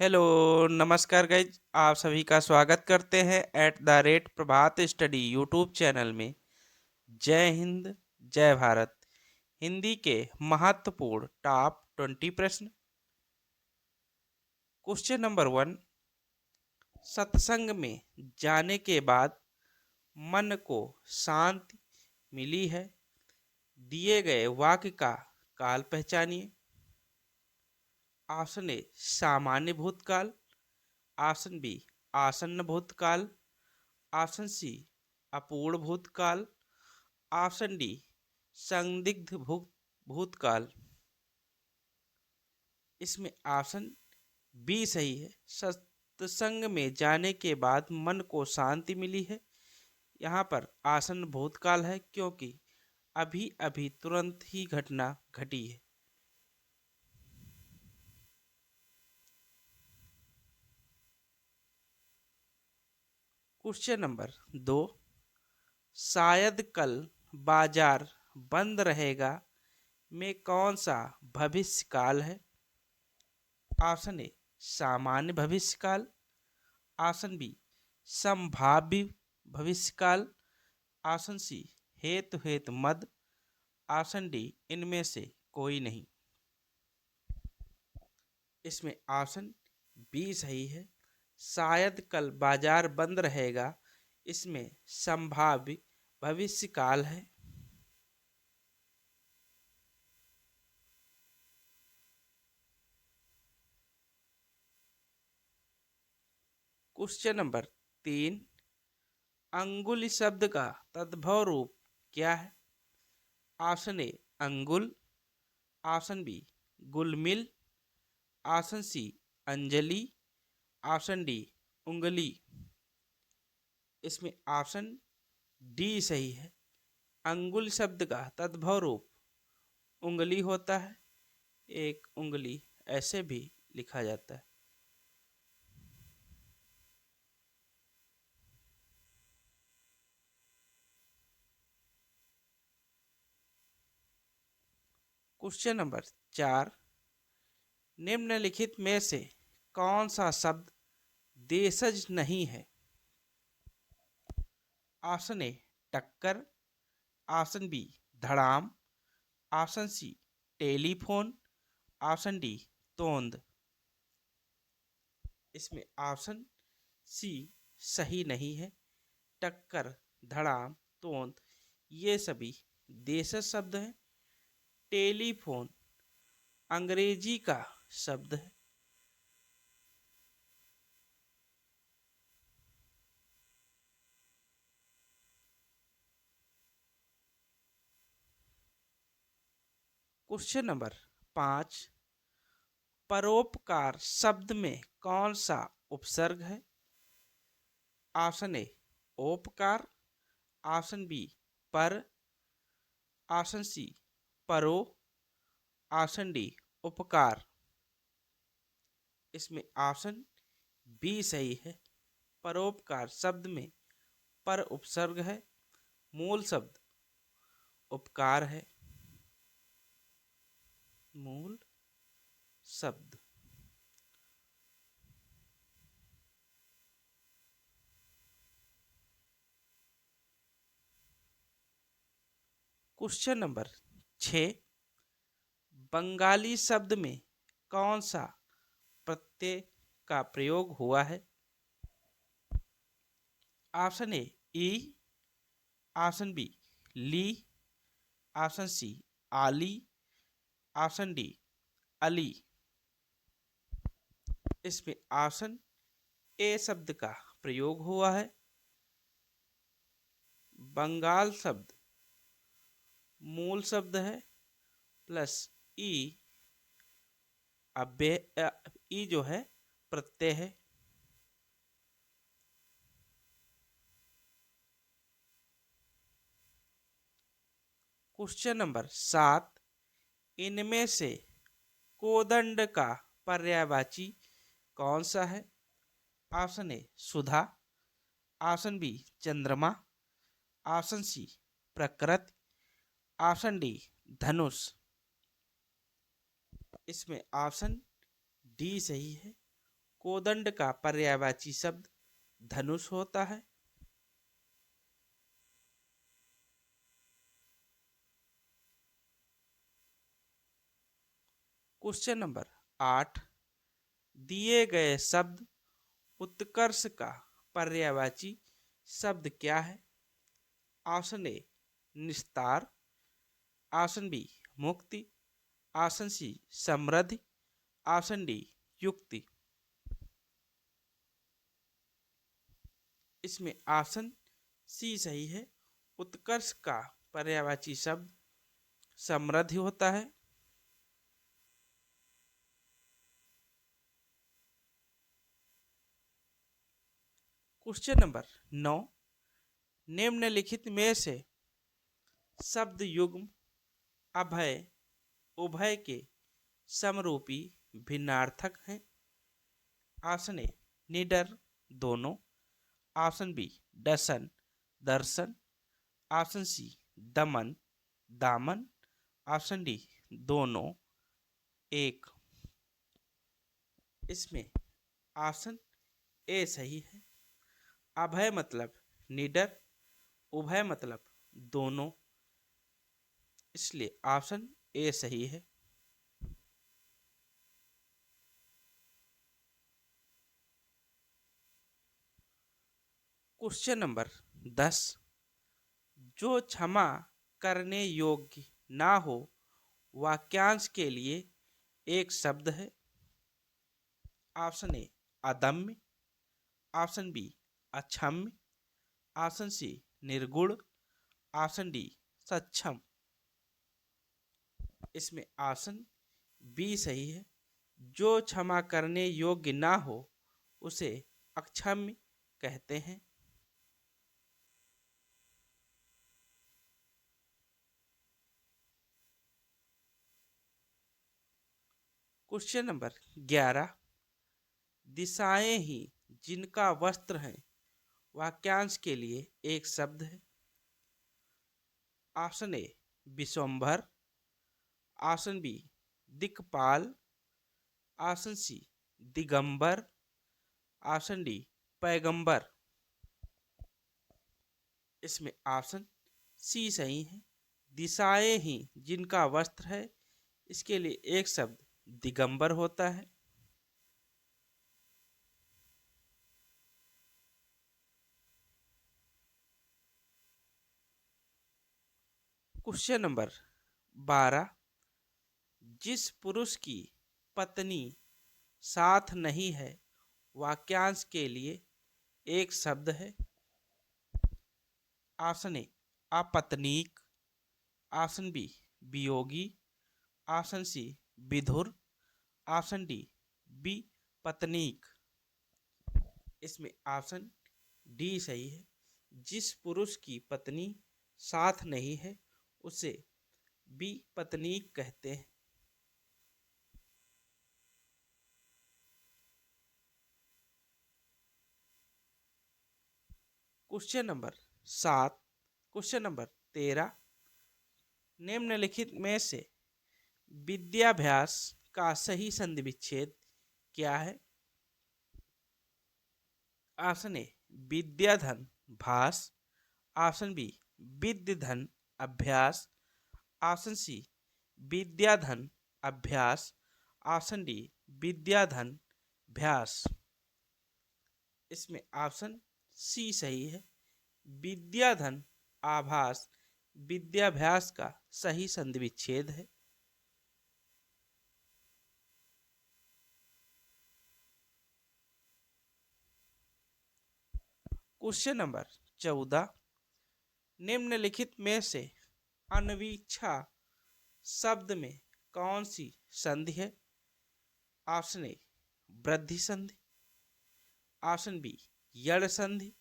Hello, नमस्कार guys. आप सभी का स्वागत करते हैं प्रभात स्टडी यूट्यूब चैनल में। जय हिंद, जय भारत। हिंदी के महत्वपूर्ण टॉप 20 प्रश्न। Question number 1। सत्संग में जाने के बाद मन को शांति मिली है। दिए गए वाक्य का काल पहचानिए। ऑप्शन ए सामान्य भूतकाल, ऑप्शन बी आसन्न भूतकाल, ऑप्शन सी अपूर्ण भूतकाल, ऑप्शन डी संदिग्ध भूतकाल। इसमें ऑप्शन बी सही है। सत्संग में जाने के बाद मन को शांति मिली है। यहाँ पर आसन्न भूतकाल है क्योंकि अभी अभी तुरंत ही घटना घटी है। Question number 2। शायद कल बाजार बंद रहेगा में कौन सा भविष्यकाल है? ऑप्शन ए सामान्य भविष्यकाल, ऑप्शन बी संभाव्य भविष्यकाल, ऑप्शन सी हेतु हेतु मद, ऑप्शन डी इनमें से कोई नहीं। इसमें ऑप्शन बी सही है। शायद कल बाजार बंद रहेगा, इसमें संभाव्य भविष्यकाल है। Question number 3। अंगुल शब्द का तद्भव रूप क्या है? ऑप्शन ए अंगुल, ऑप्शन बी गुलमिल, ऑप्शन सी अंजलि, ऑप्शन डी उंगली। इसमें ऑप्शन डी सही है। अंगुल शब्द का तद्भव रूप उंगली होता है। एक उंगली ऐसे भी लिखा जाता है। Question number 4। निम्नलिखित में से कौन सा शब्द देशज नहीं है? ऑप्शन ए टक्कर, ऑप्शन बी धड़ाम, option C telephone, option D तोंद। इसमें ऑप्शन सी सही नहीं है। टक्कर, धड़ाम, तोंद ये सभी देशज शब्द हैं। टेलीफोन अंग्रेजी का शब्द है। Question number 5। परोपकार शब्द में कौन सा उपसर्ग है? ऑप्शन ए ओपकार, ऑप्शन बी पर, ऑप्शन सी परो, ऑप्शन डी उपकार। इसमें ऑप्शन बी सही है। परोपकार शब्द में पर उपसर्ग है। मूल शब्द उपकार है। मूल शब्द। Question number 6। बंगाली शब्द में कौन सा प्रत्यय का प्रयोग हुआ है? ऑप्शन ए ई, ऑप्शन बी ली, ऑप्शन सी आली, ऑप्शन डी अली। इसमें ऑप्शन ए शब्द का प्रयोग हुआ है। बंगाल शब्द मूल शब्द है प्लस ई अव्यय ई जो है प्रत्यय है। Question number 7। इनमें से कोदंड का पर्यायवाची कौन सा है? ऑप्शन ए सुधा, ऑप्शन बी चंद्रमा, ऑप्शन सी प्रकृति, ऑप्शन डी धनुष। इसमें ऑप्शन डी सही है। कोदंड का पर्यायवाची शब्द धनुष होता है। क्वेश्चन नंबर 8, दिए गए शब्द उत्कर्ष का पर्यायवाची शब्द क्या है? ऑप्शन ए निस्तार, ऑप्शन बी मुक्ति, ऑप्शन सी समृद्धि, ऑप्शन डी युक्ति। इसमें ऑप्शन सी सही है। उत्कर्ष का पर्यायवाची शब्द समृद्धि होता है। क्वेश्चन नंबर 9, निम्नलिखित में से शब्द युग्म अभय उभय के समरूपी भिन्नार्थक हैं। ऑप्शन ए निडर दोनों, ऑप्शन बी दसन दर्शन, ऑप्शन सी दमन दामन, ऑप्शन डी दोनों एक। इसमें ऑप्शन ए सही है। अभय मतलब निडर, उभय मतलब दोनों, इसलिए ऑप्शन ए सही है। क्वेश्चन नंबर 10, जो क्षमा करने योग्य ना हो वाक्यांश के लिए एक शब्द है। ऑप्शन ए अदम्य, ऑप्शन बी अक्षम्य, ऑप्शन सी निर्गुण, ऑप्शन डी सक्षम। इसमें ऑप्शन बी सही है। जो क्षमा करने योग्य ना हो उसे अक्षम्य कहते हैं। क्वेश्चन नंबर 11, दिशाएं ही जिनका वस्त्र है वाक्यांश के लिए एक शब्द है। ऑप्शन ए विश्वंभर, ऑप्शन बी दिक्पाल, ऑप्शन सी दिगंबर, ऑप्शन डी पैगंबर। इसमें ऑप्शन सी सही है। दिशाएं ही जिनका वस्त्र है, इसके लिए एक शब्द दिगंबर होता है। क्वेश्चन नंबर 12, जिस पुरुष की पत्नी साथ नहीं है वाक्यांश के लिए एक शब्द है। ऑप्शन ए अपत्नीक, option B Viyogi, option C विधुर, ऑप्शन डी विपत्नीक। इसमें ऑप्शन डी सही है। जिस पुरुष की पत्नी साथ नहीं है उसे विपत्नीक कहते हैं। क्वेश्चन नंबर 7, क्वेश्चन नंबर 13, निम्नलिखित में से विद्याभ्यास का सही संधि विच्छेद क्या है? ऑप्शन ए विद्याधन भास, ऑप्शन बी विद्यधन अभ्यास, ऑप्शन सी विद्याधन अभ्यास, ऑप्शन डी विद्याधन भ्यास। इसमें ऑप्शन सी सही है। विद्याधन आभास विद्याभ्यास का सही संधि विच्छेद है। क्वेश्चन नंबर 14, निम्नलिखित में से अनवीक्षा शब्द में कौन सी संधि है? ऑप्शन ए वृद्धि संधि, ऑप्शन बी यड़ संधि,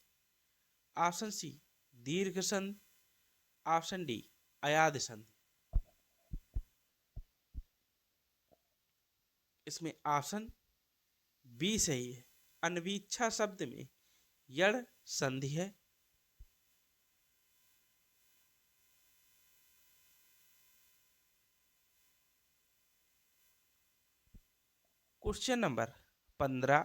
ऑप्शन सी दीर्घ संधि, ऑप्शन डी अयाद संधि। इसमें ऑप्शन बी सही है। अनवीक्षा शब्द में यड़ संधि है। क्वेश्चन नंबर 15,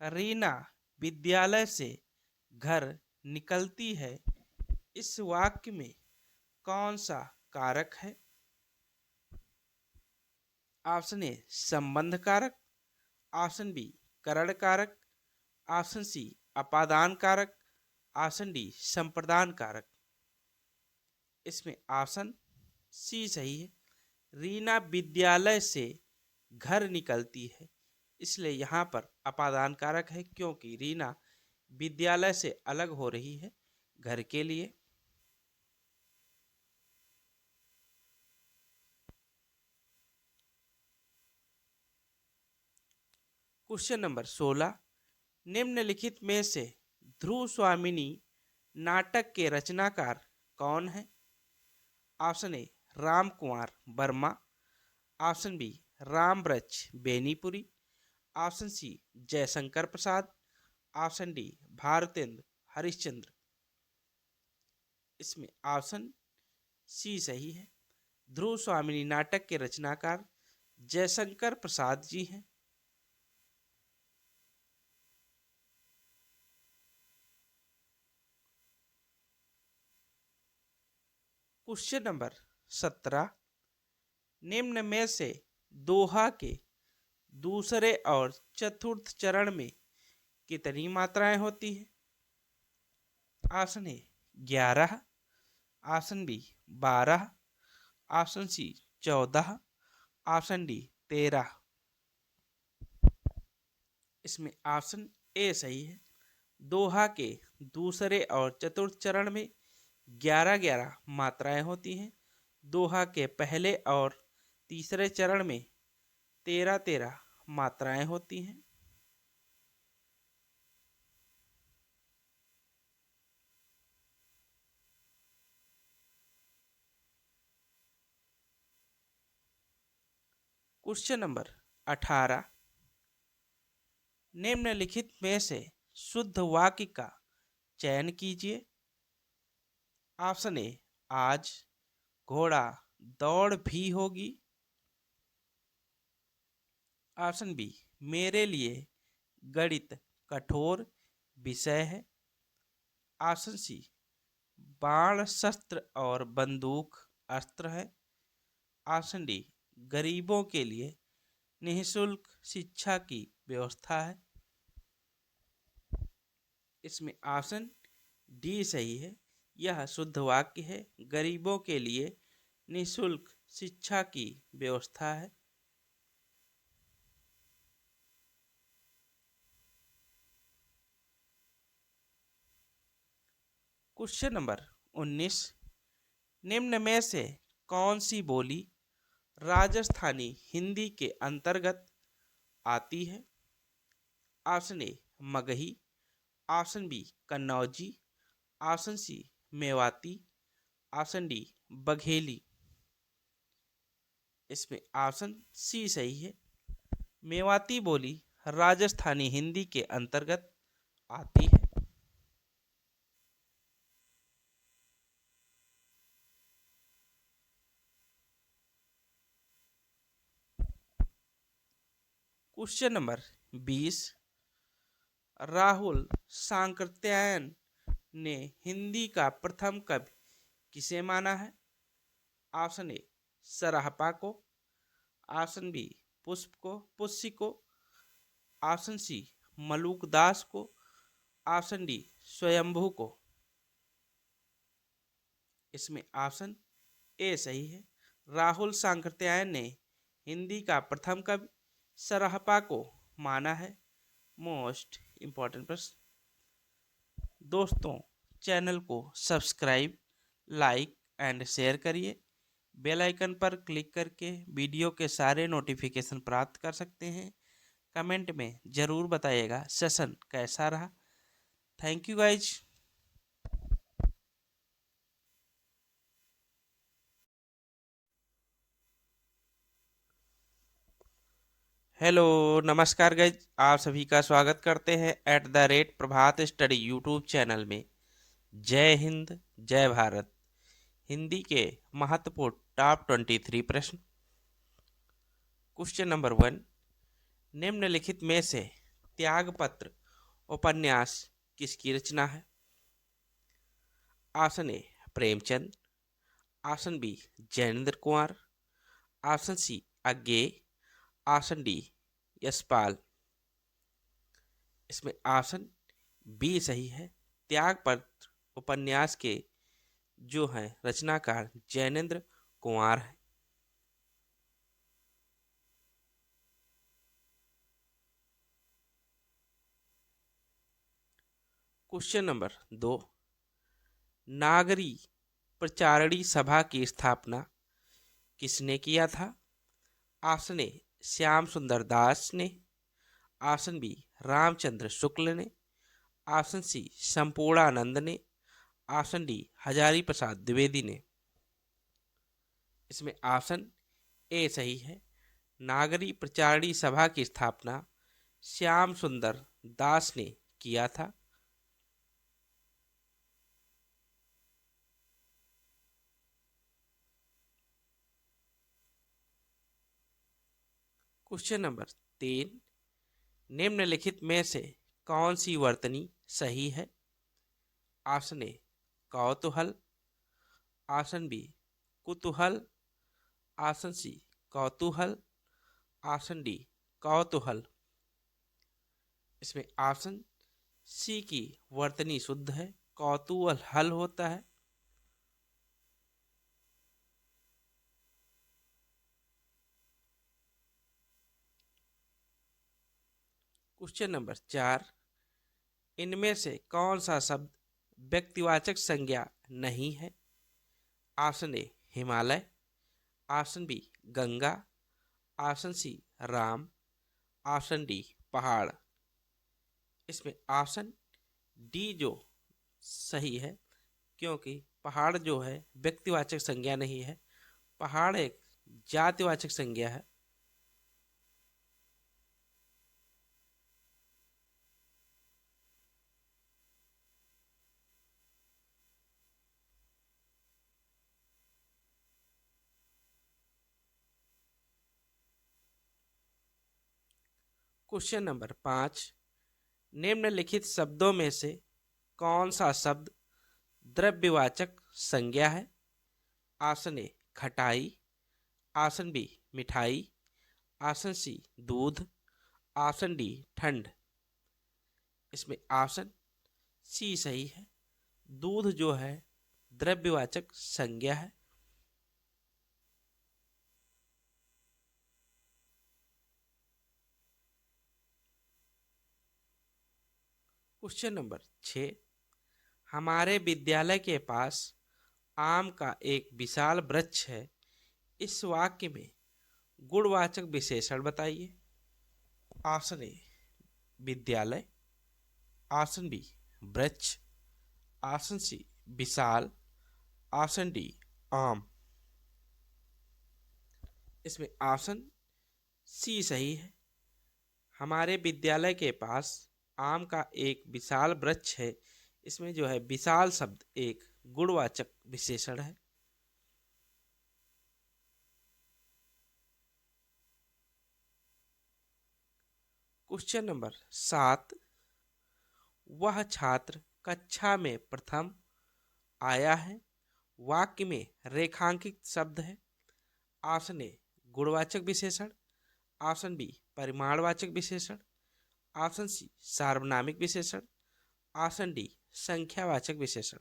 रीना विद्यालय से घर निकलती है, इस वाक्य में कौन सा कारक है? ऑप्शन ए संबंध कारक, ऑप्शन बी करण कारक, ऑप्शन सी अपादान कारक, ऑप्शन डी संप्रदान कारक। इसमें ऑप्शन सी सही है। रीना विद्यालय से घर निकलती है, इसलिए यहाँ पर अपादान कारक है, क्योंकि रीना विद्यालय से अलग हो रही है घर के लिए। क्वेश्चन नंबर 16, निम्नलिखित में से ध्रुव स्वामिनी नाटक के रचनाकार कौन है? Option A Ram Kumar Verma, option B Rambraj Benipuri, option C Jaishankar Prasad, option D Bharatendra Harishchandra. इसमें ऑप्शन सी सही है। ध्रुव स्वामिनी नाटक के रचनाकार जयशंकर प्रसाद जी हैं। क्वेश्चन नंबर 17, निम्न में से दोहा के दूसरे और चतुर्थ चरण में कितनी मात्राएं होती है? Option A 11, option B 12, option C 14, option D 13। इसमें ऑप्शन ए सही है। दोहा के दूसरे और चतुर्थ चरण में 11-11 मात्राएं होती हैं। दोहा के पहले और तीसरे चरण में 13-13 मात्राएं होती हैं। क्वेश्चन नंबर 18, निम्नलिखित में से शुद्ध वाक्य का चयन कीजिए। ऑप्शन ए आज घोड़ा दौड़ भी होगी, ऑप्शन बी मेरे लिए गणित कठोर विषय है, ऑप्शन सी बाण शस्त्र और बंदूक अस्त्र है, ऑप्शन डी गरीबों के लिए निःशुल्क शिक्षा की व्यवस्था है। इसमें ऑप्शन डी सही है। यह शुद्ध वाक्य है, गरीबों के लिए निःशुल्क शिक्षा की व्यवस्था है। क्वेश्चन नंबर 19, निम्न में से कौन सी बोली राजस्थानी हिंदी के अंतर्गत आती है? Option A Magahi, option B Kannauji, option C Mewati, option D Bagheli. इसमें ऑप्शन सी सही है। मेवाती बोली राजस्थानी हिंदी के अंतर्गत आती है। क्वेश्चन नंबर 20, राहुल सांकृत्यायन ने हिंदी का प्रथम कवि किसे माना है? ऑप्शन ए सरहपा को, ऑप्शन बी पुष्य को, ऑप्शन सी मलुकदास को, ऑप्शन डी स्वयंभू को। इसमें ऑप्शन ए सही है। राहुल सांकृत्यायन ने हिंदी का प्रथम कवि सरहपा को माना है। मोस्ट इम्पॉर्टेंट प्रश्न। दोस्तों, चैनल को सब्सक्राइब, लाइक एंड शेयर करिए। बेल आइकन पर क्लिक करके वीडियो के सारे नोटिफिकेशन प्राप्त कर सकते हैं। कमेंट में ज़रूर बताइएगा सेशन कैसा रहा। Thank you guys. हेलो, नमस्कार गाइज, आप सभी का स्वागत करते हैं @प्रभात स्टडी यूट्यूब चैनल में। जय हिंद, जय भारत। हिंदी के महत्वपूर्ण टॉप 23 प्रश्न। क्वेश्चन नंबर 1, निम्नलिखित में से त्यागपत्र उपन्यास किसकी रचना है? Option A Premchand, option B Jainendra Kumar, option C Agyeya, option D Yashpal. इसमें ऑप्शन बी सही है। त्यागपत्र उपन्यास के जो है रचनाकार जैनेन्द्र कुमार है। क्वेश्चन नंबर 2, नागरी प्रचारणी सभा की स्थापना किसने किया था? ऑप्शन ए श्याम सुंदर दास ने, ऑप्शन बी रामचंद्र शुक्ल ने, ऑप्शन सी संपूर्णानंद ने, ऑप्शन डी हजारी प्रसाद द्विवेदी ने। इसमें ऑप्शन ए सही है। नागरी प्रचारणी सभा की स्थापना श्याम सुंदर दास ने किया था। क्वेश्चन नंबर 3, निम्नलिखित में से कौन सी वर्तनी सही है? ऑप्शन ए कौतूहल, ऑप्शन बी कुतूहल, ऑप्शन सी कौतूहल, ऑप्शन डी कौतूहल। इसमें ऑप्शन सी की वर्तनी शुद्ध है, कौतूहल हल होता है। क्वेश्चन नंबर 4, इनमें से कौन सा शब्द व्यक्तिवाचक संज्ञा नहीं है? Option A Himalaya, option B Ganga, option C Ram, option D पहाड़। इसमें ऑप्शन डी जो सही है, क्योंकि पहाड़ जो है व्यक्तिवाचक संज्ञा नहीं है, पहाड़ एक जातिवाचक संज्ञा है। क्वेश्चन नंबर 5, निम्नलिखित शब्दों में से कौन सा शब्द द्रव्यवाचक संज्ञा है? ऑप्शन ए खटाई, ऑप्शन बी मिठाई, ऑप्शन सी दूध, ऑप्शन डी ठंड। इसमें ऑप्शन सी सही है। दूध जो है द्रव्यवाचक संज्ञा है। क्वेश्चन नंबर 6, हमारे विद्यालय के पास आम का एक विशाल वृक्ष है, इस वाक्य में गुणवाचक विशेषण बताइए। ऑप्शन ए विद्यालय, ऑप्शन बी वृक्ष, ऑप्शन सी विशाल, ऑप्शन डी आम। इसमें ऑप्शन सी सही है। हमारे विद्यालय के पास आम का एक विशाल वृक्ष है, इसमें जो है विशाल शब्द एक गुणवाचक विशेषण है। क्वेश्चन नंबर 7, वह छात्र कक्षा में प्रथम आया है, वाक्य में रेखांकित शब्द है। ऑप्शन ए गुणवाचक विशेषण, ऑप्शन बी परिमाणवाचक विशेषण, ऑप्शन सी सार्वनामिक विशेषण, ऑप्शन डी संख्यावाचक विशेषण।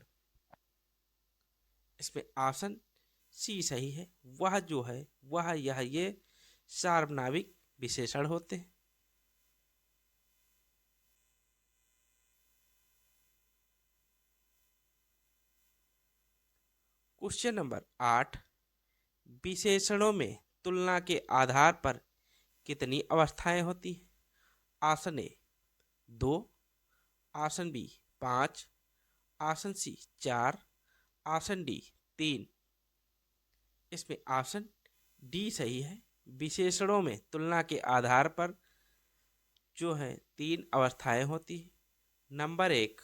इसमें ऑप्शन सी सही है। वह जो है वह यह ये सार्वनामिक विशेषण होते हैं। क्वेश्चन नंबर 8, विशेषणों में तुलना के आधार पर कितनी अवस्थाएं होती हैं? Option A 2, option B 5, option C 4, option D 3। इसमें ऑप्शन डी सही है। विशेषणों में तुलना के आधार पर जो है 3 अवस्थाएं होती हैं। नंबर 1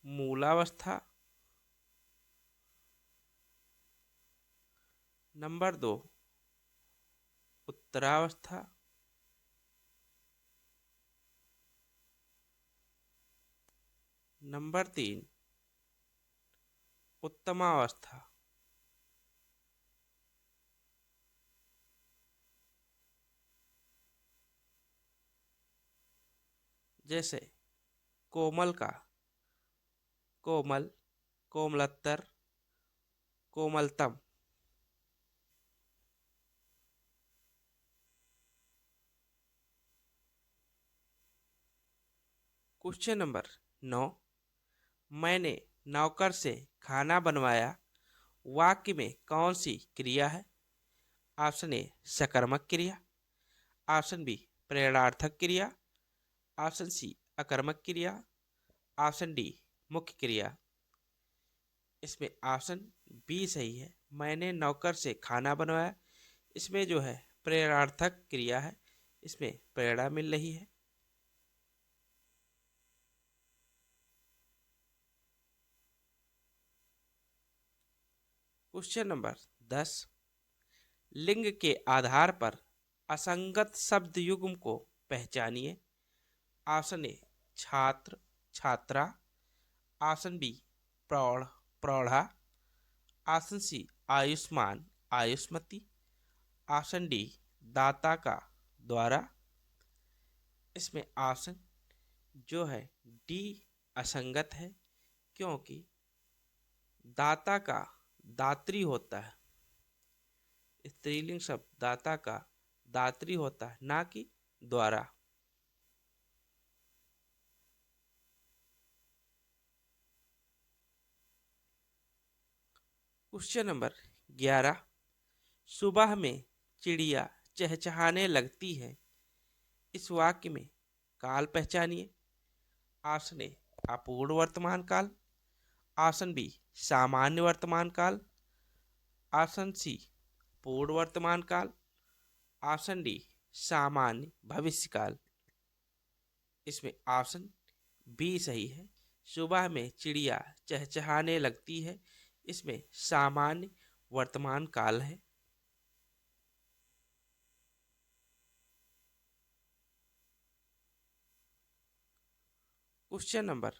मूलावस्था, नंबर 2 उत्तरावस्था, नंबर 3 उत्तमावस्था, जैसे कोमल का कोमल, कोमलत्तर, कोमलतम। क्वेश्चन नंबर 9, मैंने नौकर से खाना बनवाया, वाक्य में कौन सी क्रिया है? ऑप्शन ए सकर्मक क्रिया, ऑप्शन बी प्रेरणार्थक क्रिया, ऑप्शन सी अकर्मक क्रिया, ऑप्शन डी मुख्य क्रिया। इसमें ऑप्शन बी सही है। मैंने नौकर से खाना बनवाया, इसमें जो है प्रेरणार्थक क्रिया है, इसमें प्रेरणा मिल रही है। क्वेश्चन नंबर 10, लिंग के आधार पर असंगत शब्द युग्म को पहचानिए। ऑप्शन ए छात्र, छात्रा, ऑप्शन बी प्रौढ़, प्रौढ़ा, ऑप्शन सी आयुष्मान, आयुष्मती, ऑप्शन डी दाता का, द्वारा। इसमें ऑप्शन जो है डी असंगत है, क्योंकि दाता का दात्री होता है, स्त्रीलिंग शब्द दाता का दात्री होता है, ना कि द्वारा। क्वेश्चन नंबर 11, सुबह में चिड़िया चहचहाने लगती है, इस वाक्य में काल पहचानिए। ऑप्शन ए अपूर्ण वर्तमान काल, ऑप्शन बी सामान्य वर्तमान काल, ऑप्शन सी पूर्ण वर्तमान काल, ऑप्शन डी सामान्य भविष्य काल। इसमें ऑप्शन बी सही है। सुबह में चिड़िया चहचहाने लगती है, इसमें सामान्य वर्तमान काल है। क्वेश्चन नंबर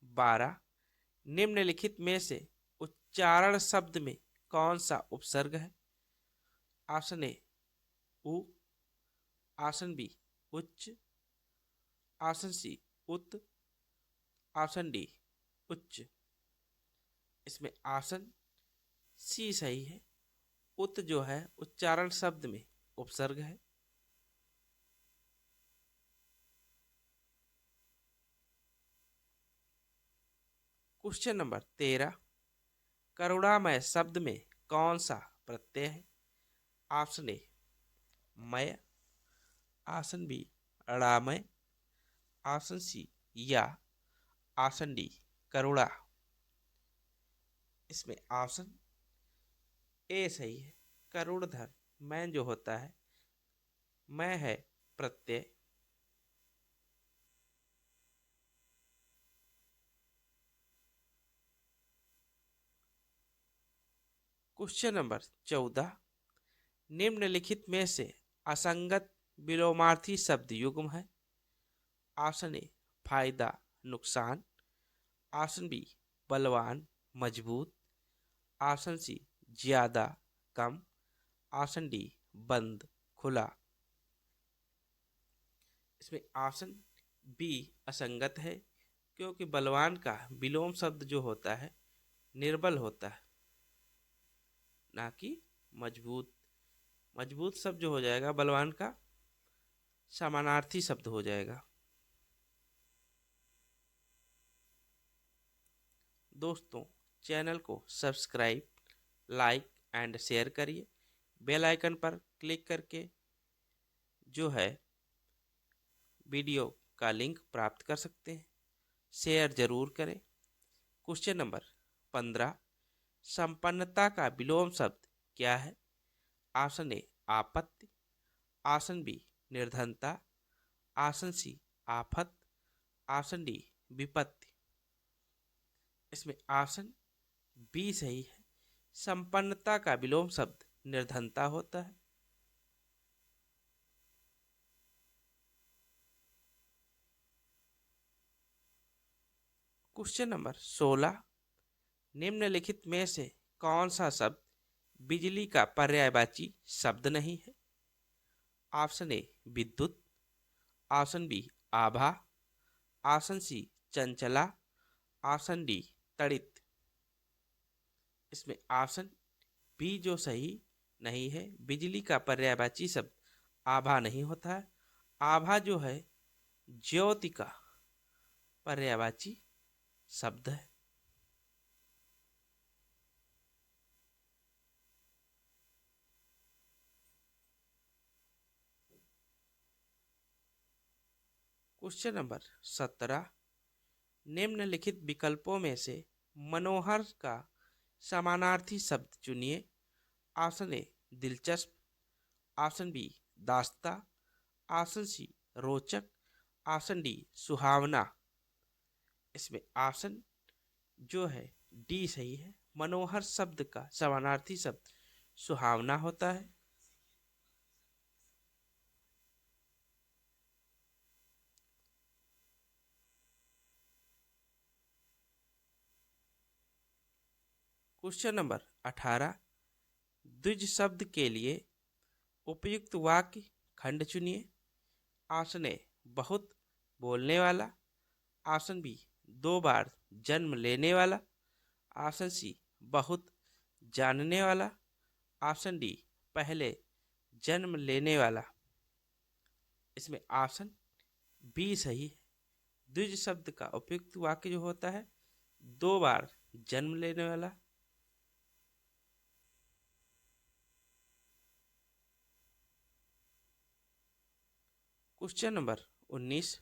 12, निम्नलिखित में से उच्चारण शब्द में कौन सा उपसर्ग है? ऑप्शन ए उ, ऑप्शन बी उच्च, ऑप्शन सी उत, ऑप्शन डी उच्च। इसमें ऑप्शन सी सही है। उत जो है उच्चारण शब्द में उपसर्ग है। क्वेश्चन नंबर 13, करुणामय शब्द में कौन सा प्रत्यय है? ऑप्शन ए मय, ऑप्शन बी अड़ामय, ऑप्शन सी या, ऑप्शन डी करुणा। इसमें ऑप्शन ए सही है। करुणधर मैं जो होता है, मैं है प्रत्यय। क्वेश्चन नंबर 14, निम्नलिखित में से असंगत विलोमार्थी शब्द युग्म है। ऑप्शन ए फायदा, नुकसान, ऑप्शन बी बलवान, मजबूत, ऑप्शन सी ज्यादा, कम, ऑप्शन डी बंद, खुला। इसमें ऑप्शन बी असंगत है, क्योंकि बलवान का विलोम शब्द जो होता है निर्बल होता है, ना कि मजबूत। मजबूत शब्द जो हो जाएगा बलवान का समानार्थी शब्द हो जाएगा। दोस्तों, चैनल को सब्सक्राइब, लाइक एंड शेयर करिए। बेल आइकन पर क्लिक करके जो है वीडियो का लिंक प्राप्त कर सकते हैं। शेयर जरूर करें। क्वेश्चन नंबर 15, संपन्नता का विलोम शब्द क्या है? ऑप्शन ए आपत्ति, ऑप्शन बी निर्धनता, ऑप्शन सी आफत, ऑप्शन डी विपत्ति। इसमें ऑप्शन बी सही है। संपन्नता का विलोम शब्द निर्धनता होता है। क्वेश्चन नंबर 16, निम्नलिखित में से कौन सा शब्द बिजली का पर्यायवाची शब्द नहीं है? ऑप्शन ए विद्युत, ऑप्शन बी आभा, ऑप्शन सी चंचला, ऑप्शन डी तड़ित। इसमें ऑप्शन बी जो सही नहीं है, बिजली का पर्यायवाची शब्द आभा नहीं होता है। आभा जो है ज्योति का पर्यायवाची शब्द है। क्वेश्चन नंबर 17, निम्नलिखित विकल्पों में से मनोहर का समानार्थी शब्द चुनिए। ऑप्शन ए दिलचस्प, ऑप्शन बी दास्ता, ऑप्शन सी रोचक, ऑप्शन डी सुहावना। इसमें ऑप्शन जो है डी सही है। मनोहर शब्द का समानार्थी शब्द सुहावना होता है। क्वेश्चन नंबर 18, द्विज शब्द के लिए उपयुक्त वाक्य खंड चुनिए। ऑप्शन ए बहुत बोलने वाला, ऑप्शन बी 2 बार जन्म लेने वाला, ऑप्शन सी बहुत जानने वाला, ऑप्शन डी पहले जन्म लेने वाला। इसमें ऑप्शन बी सही है। द्विज शब्द का उपयुक्त वाक्य जो होता है 2 बार जन्म लेने वाला। क्वेश्चन नंबर 19,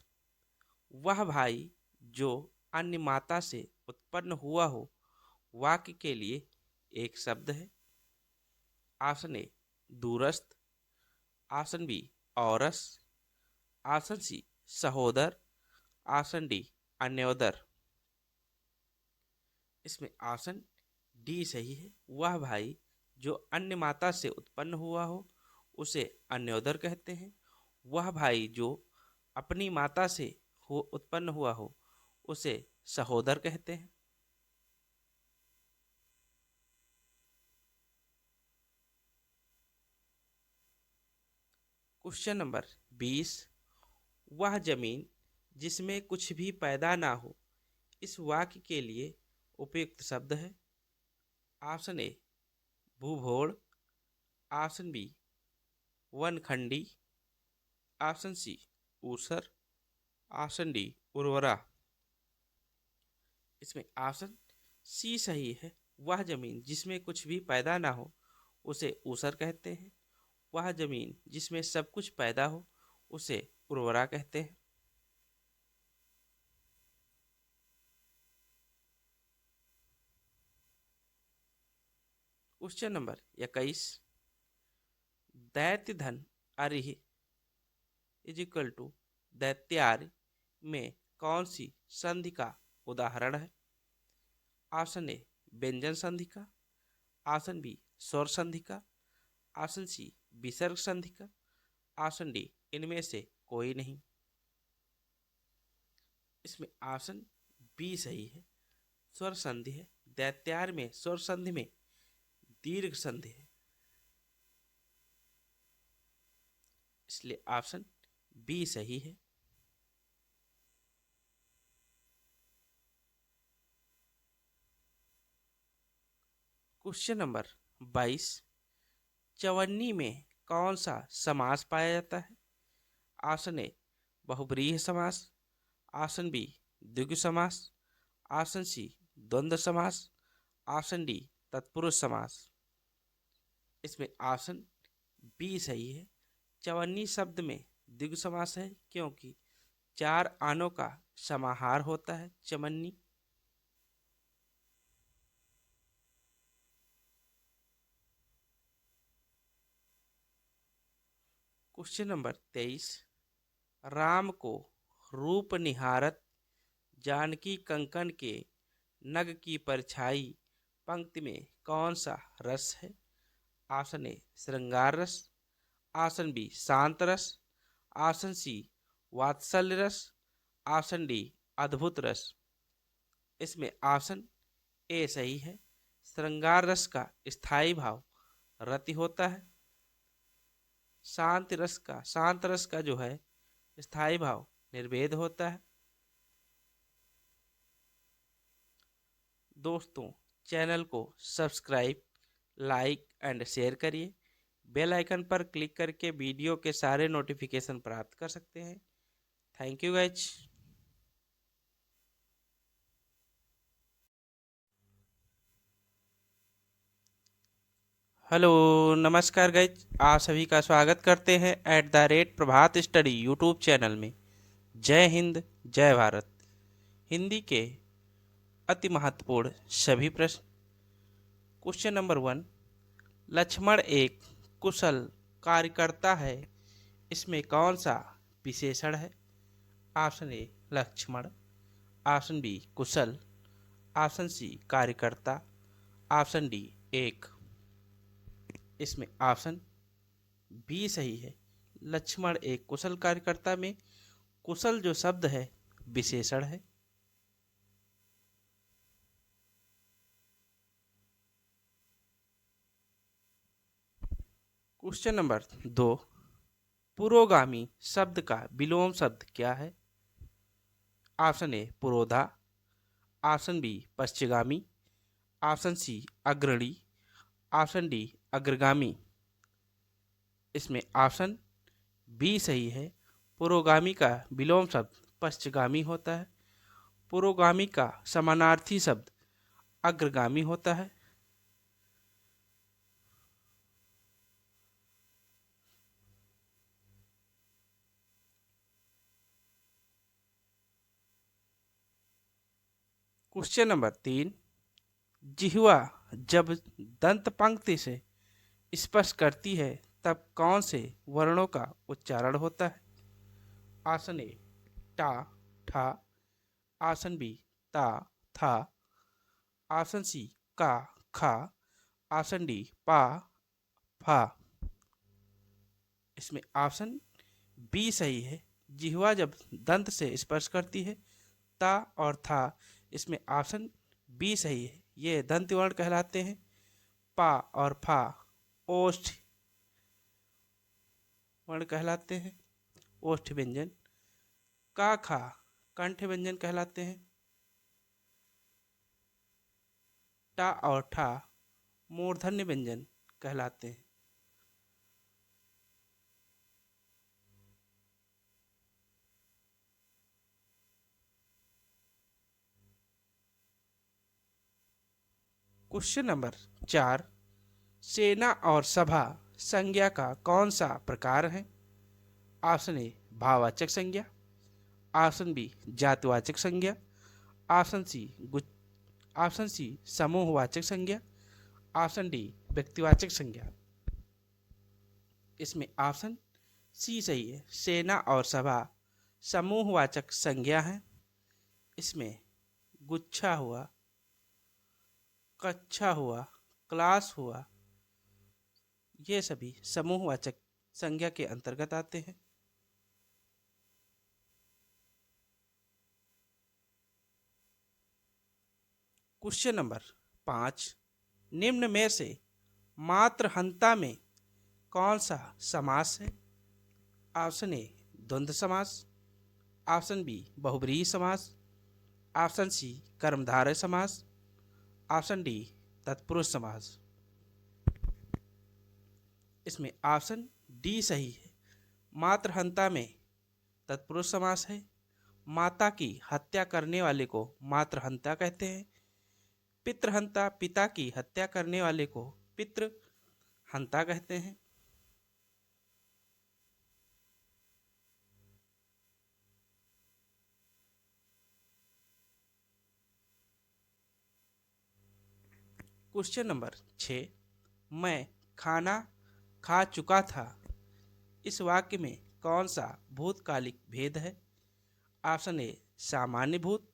वह भाई जो अन्य माता से उत्पन्न हुआ हो वाक्य के लिए एक शब्द है। ऑप्शन ए दूरस्थ, ऑप्शन बी औरस, ऑप्शन सी सहोदर, ऑप्शन डी अन्योदर। इसमें ऑप्शन डी सही है। वह भाई जो अन्य माता से उत्पन्न हुआ हो उसे अन्योदर कहते हैं। वह भाई जो अपनी माता से उत्पन्न हुआ हो उसे सहोदर कहते हैं। क्वेश्चन नंबर 20, वह जमीन जिसमें कुछ भी पैदा ना हो इस वाक्य के लिए उपयुक्त शब्द है। ऑप्शन ए भूभोड़, ऑप्शन बी वनखंडी, ऑप्शन सी ऊसर, ऑप्शन डी उर्वरा। इसमें ऑप्शन सी सही है। वह जमीन जिसमें कुछ भी पैदा ना हो उसे ऊसर कहते हैं। वह जमीन जिसमें सब कुछ पैदा हो उसे उर्वरा कहते हैं। क्वेश्चन नंबर 21, दैत्य धन अरिह इज इक्वल टू दैत्यार्य में कौन सी संधि का उदाहरण है? ऑप्शन ए व्यंजन संधि का, ऑप्शन बी स्वर संधि का, ऑप्शन सी विसर्ग संधि का, ऑप्शन डी इनमें से कोई नहीं। इसमें ऑप्शन बी सही है। स्वर संधि है। दैत्यार में स्वर संधि में दीर्घ संधि है, इसलिए ऑप्शन बी सही है। क्वेश्चन नंबर 22, चवन्नी में कौन सा समास पाया जाता है? ऑप्शन ए बहुब्रीहि समास, ऑप्शन बी द्विगु समास, ऑप्शन सी द्वंद्व समास, ऑप्शन डी तत्पुरुष समास। इसमें ऑप्शन बी सही है। चवन्नी शब्द में द्विगु समास है क्योंकि 4 आनों का समाहार होता है चवन्नी। क्वेश्चन नंबर 23, राम को रूप निहारत जानकी कंकन के नग की परछाई पंक्ति में कौन सा रस है? ऑप्शन ए श्रृंगार रस, ऑप्शन बी शांत रस, ऑप्शन सी वात्सल्य रस, ऑप्शन डी अद्भुत रस। इसमें ऑप्शन ए सही है। श्रृंगार रस का स्थायी भाव रति होता है। शांत रस का जो है स्थायी भाव निर्वेद होता है। दोस्तों, चैनल को सब्सक्राइब, लाइक एंड शेयर करिए। बेल आइकन पर क्लिक करके वीडियो के सारे नोटिफिकेशन प्राप्त कर सकते हैं। Thank you guys. हेलो, नमस्कार गाइज, आप सभी का स्वागत करते हैं @प्रभात स्टडी यूट्यूब चैनल में। जय हिंद, जय भारत। हिंदी के अति महत्वपूर्ण सभी प्रश्न। क्वेश्चन नंबर 1, लक्ष्मण एक कुशल कार्यकर्ता है, इसमें कौन सा विशेषण है? Option A Lakshman, option B कुशल, ऑप्शन सी कार्यकर्ता, ऑप्शन डी एक। इसमें ऑप्शन बी सही है। लक्ष्मण एक कुशल कार्यकर्ता में कुशल जो शब्द है विशेषण है। क्वेश्चन नंबर 2, पुरोगामी शब्द का विलोम शब्द क्या है? ऑप्शन ए पुरोधा, ऑप्शन बी पश्चिगामी, ऑप्शन सी अग्रणी, ऑप्शन डी अग्रगामी। इसमें ऑप्शन बी सही है। पुरोगामी का विलोम शब्द पश्चिगामी होता है। पुरोगामी का समानार्थी शब्द अग्रगामी होता है। क्वेश्चन नंबर 3, जिह्वा जब दंत पंक्ति से स्पर्श करती है तब कौन से वर्णों का उच्चारण होता है? ऑप्शन ए टा, ठा, ऑप्शन बी ता, था, ऑप्शन सी का, खा, ऑप्शन डी पा, फा। इसमें ऑप्शन बी सही है। जिह्वा जब दंत से स्पर्श करती है ता और था, इसमें ऑप्शन बी सही है। ये दंत वर्ण कहलाते हैं। पा और फा ओष्ठ वर्ण कहलाते हैं, ओष्ठ व्यंजन। का, खा कंठ व्यंजन कहलाते हैं। टा और ठा मूर्धन्य व्यंजन कहलाते हैं। क्वेश्चन नंबर 4, सेना और सभा संज्ञा का कौन सा प्रकार है? ऑप्शन ए भाववाचक संज्ञा, ऑप्शन बी जातिवाचक संज्ञा, ऑप्शन सी ऑप्शन सी समूहवाचक संज्ञा, ऑप्शन डी व्यक्तिवाचक संज्ञा। इसमें ऑप्शन सी सही है। सेना और सभा समूहवाचक संज्ञा है। इसमें गुच्छा हुआ, कक्षा हुआ, क्लास हुआ, ये सभी समूहवाचक संज्ञा के अंतर्गत आते हैं। क्वेश्चन नंबर 5, निम्न में से मातृहंता में कौन सा समास है? ऑप्शन ए द्वंद्व समास, ऑप्शन बी बहुब्रीहि समास, ऑप्शन सी कर्मधारय समास, ऑप्शन डी तत्पुरुष समास। इसमें ऑप्शन डी सही है। मातृहंता में तत्पुरुष समास है। माता की हत्या करने वाले को मातृहंता कहते हैं। पितृहंता पिता की हत्या करने वाले को पितृहंता कहते हैं। क्वेश्चन नंबर 6, मैं खाना खा चुका था, इस वाक्य में कौन सा भूतकालिक भेद है? ऑप्शन ए सामान्य भूत,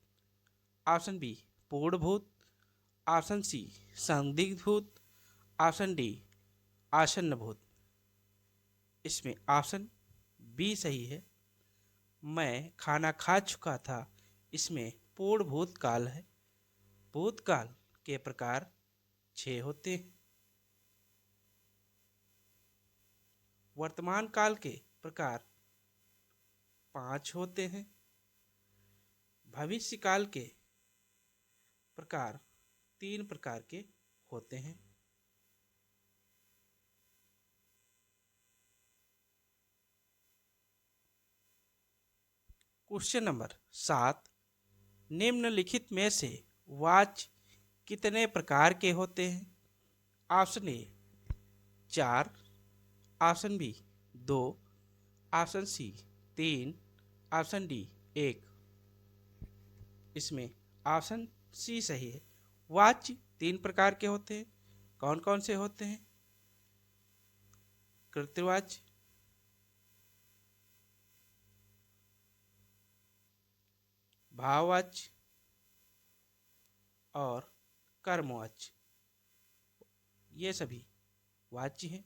ऑप्शन बी पूर्ण भूत, ऑप्शन सी संदिग्ध भूत, ऑप्शन डी आसन्न भूत। इसमें ऑप्शन बी सही है। मैं खाना खा चुका था, इसमें पूर्ण भूतकाल है। भूतकाल के प्रकार 6 होते हैं। वर्तमान काल के प्रकार 5 होते हैं। भविष्य काल के प्रकार 3 प्रकार के होते हैं। क्वेश्चन नंबर 7, निम्नलिखित में से वाच कितने प्रकार के होते हैं? Option A 4, option B 2, option C 3, option D 1। इसमें ऑप्शन सी सही है। वाच्य 3 प्रकार के होते हैं। कौन कौन से होते हैं? कृत्यवाच्य, भाववाच्य और कर्मवाच्य, ये सभी वाच्य हैं।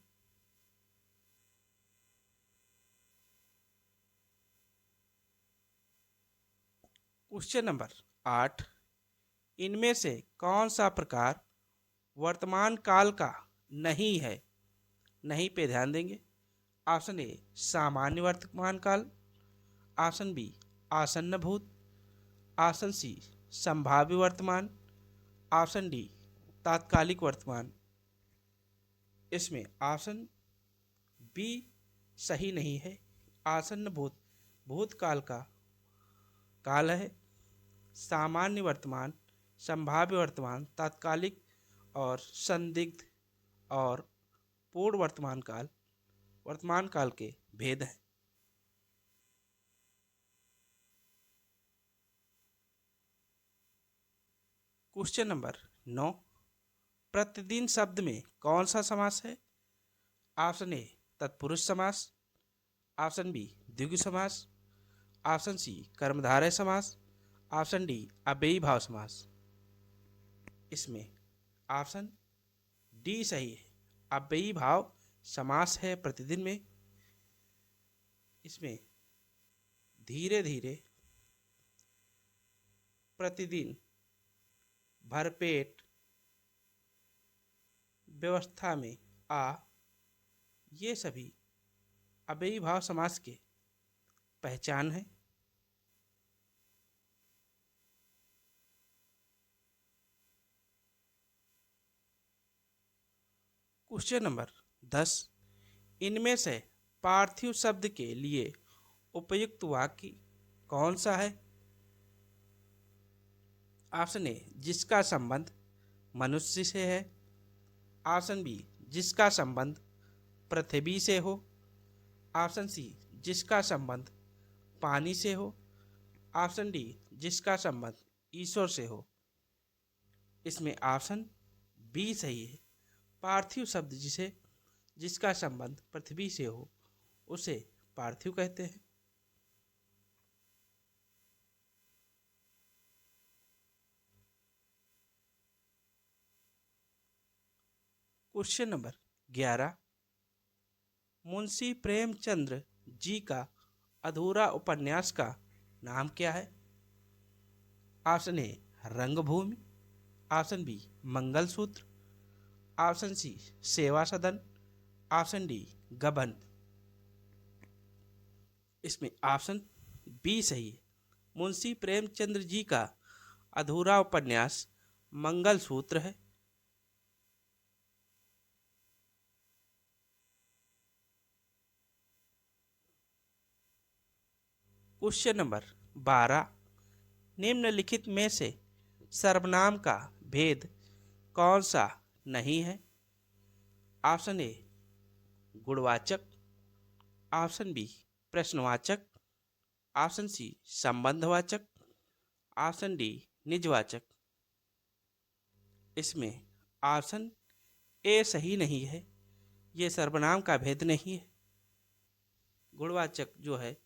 क्वेश्चन नंबर 8, इनमें से कौन सा प्रकार वर्तमान काल का नहीं है? नहीं पे ध्यान देंगे। ऑप्शन ए सामान्य वर्तमान काल, ऑप्शन बी आसन्न भूत, ऑप्शन सी संभाव्य वर्तमान, ऑप्शन डी तात्कालिक वर्तमान। इसमें ऑप्शन बी सही नहीं है। आसन्न भूतकाल का काल है। सामान्य वर्तमान, संभाव्य वर्तमान, तात्कालिक और संदिग्ध और पूर्ण वर्तमान काल के भेद हैं। क्वेश्चन नंबर 9, प्रतिदिन शब्द में कौन सा समास है? ऑप्शन ए तत्पुरुष समास, ऑप्शन बी द्विगु समास, ऑप्शन सी कर्मधारय समास, ऑप्शन डी अव्ययी भाव समास। इसमें ऑप्शन डी सही है। अव्ययी भाव समास है प्रतिदिन में। इसमें धीरे धीरे, प्रतिदिन, भरपेट, व्यवस्था में आ, ये सभी अव्ययी भाव समास के पहचान है। क्वेश्चन नंबर 10, इनमें से पार्थिव शब्द के लिए उपयुक्त वाक्य कौन सा है? ऑप्शन ए जिसका संबंध मनुष्य से है, ऑप्शन बी जिसका संबंध पृथ्वी से हो, ऑप्शन सी जिसका संबंध पानी से हो, ऑप्शन डी जिसका संबंध ईश्वर से हो। इसमें ऑप्शन बी सही है। पार्थिव शब्द जिसका संबंध पृथ्वी से हो उसे पार्थिव कहते हैं। क्वेश्चन नंबर 11, मुंशी प्रेमचंद्र जी का अधूरा उपन्यास का नाम क्या है? Option A Rangbhoomi, option B Mangalsutra, option C Seva Sadan, option D गबन। इसमें ऑप्शन बी सही है। मुंशी प्रेमचंद्र जी का अधूरा उपन्यास मंगलसूत्र है। क्वेश्चन नंबर 12, निम्नलिखित में से सर्वनाम का भेद कौन सा नहीं है? ऑप्शन ए गुणवाचक, ऑप्शन बी प्रश्नवाचक, ऑप्शन सी संबंधवाचक, ऑप्शन डी निजवाचक। इसमें ऑप्शन ए सही नहीं है। ये सर्वनाम का भेद नहीं है। गुणवाचक जो है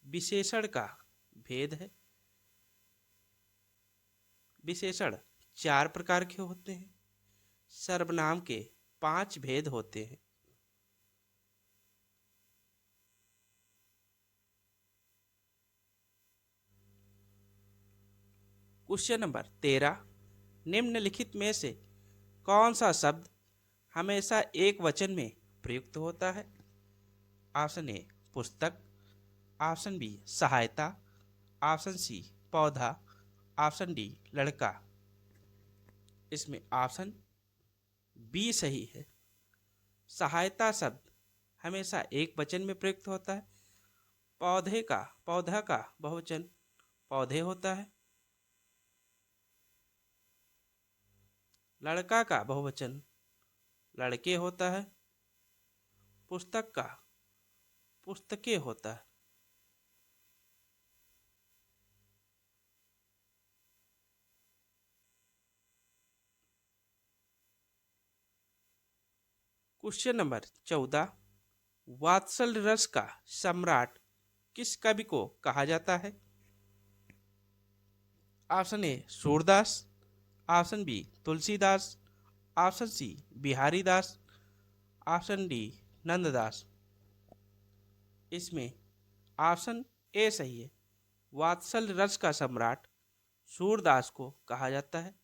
विशेषण का भेद है। विशेषण 4 प्रकार के होते हैं। सर्वनाम के 5 भेद होते हैं। क्वेश्चन नंबर 13, निम्नलिखित में से कौन सा शब्द हमेशा एक वचन में प्रयुक्त होता है? ऑप्शन ए पुस्तक, ऑप्शन बी सहायता, ऑप्शन सी पौधा, ऑप्शन डी लड़का। इसमें ऑप्शन बी सही है। सहायता शब्द हमेशा एक वचन में प्रयुक्त होता है। पौधा का बहुवचन पौधे होता है। लड़का का बहुवचन लड़के होता है। पुस्तक का पुस्तकें होता है। क्वेश्चन नंबर 14, वात्सल रस का सम्राट किस कवि को कहा जाता है? Option A Surdas, option B Tulsidas, option C Bihari Das, option D Nanddas. इसमें ऑप्शन ए सही है। वात्सल रस का सम्राट सूरदास को कहा जाता है।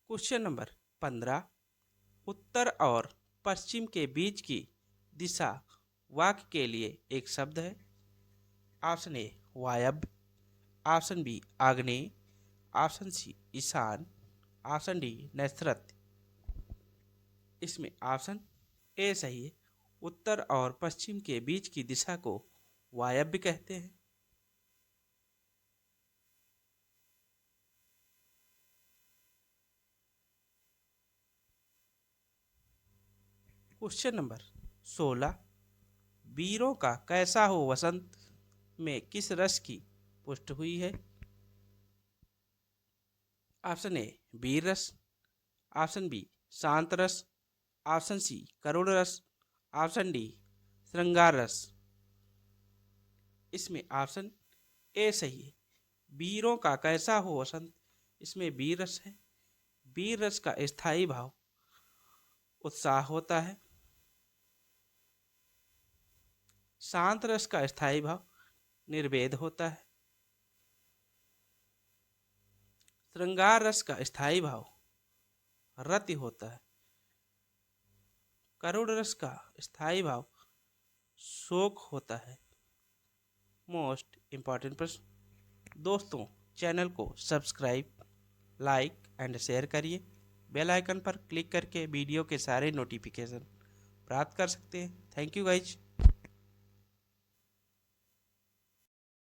क्वेश्चन नंबर 15, उत्तर और पश्चिम के बीच की दिशा वाक्य के लिए एक शब्द है। ऑप्शन ए वायव्य, ऑप्शन बी आग्नेय, ऑप्शन सी ईशान, ऑप्शन डी नैऋत्य। इसमें ऑप्शन ए सही है। उत्तर और पश्चिम के बीच की दिशा को वायव्य कहते हैं। क्वेश्चन नंबर 16, वीरों का कैसा हो वसंत में किस रस की पुष्टि हुई है? ऑप्शन ए वीर रस, ऑप्शन बी शांत रस, ऑप्शन सी करुण रस, ऑप्शन डी श्रृंगार रस। इसमें ऑप्शन ए सही है। वीरों का कैसा हो वसंत, इसमें वीर रस है। वीर रस का स्थायी भाव उत्साह होता है। शांत रस का स्थायी भाव निर्वेद होता है। श्रृंगार रस का स्थायी भाव रति होता है। करुण रस का स्थायी भाव शोक होता है। मोस्ट इम्पॉर्टेंट प्रश्न। दोस्तों, चैनल को सब्सक्राइब, लाइक एंड शेयर करिए। बेल आइकन पर क्लिक करके वीडियो के सारे नोटिफिकेशन प्राप्त कर सकते हैं। Thank you guys.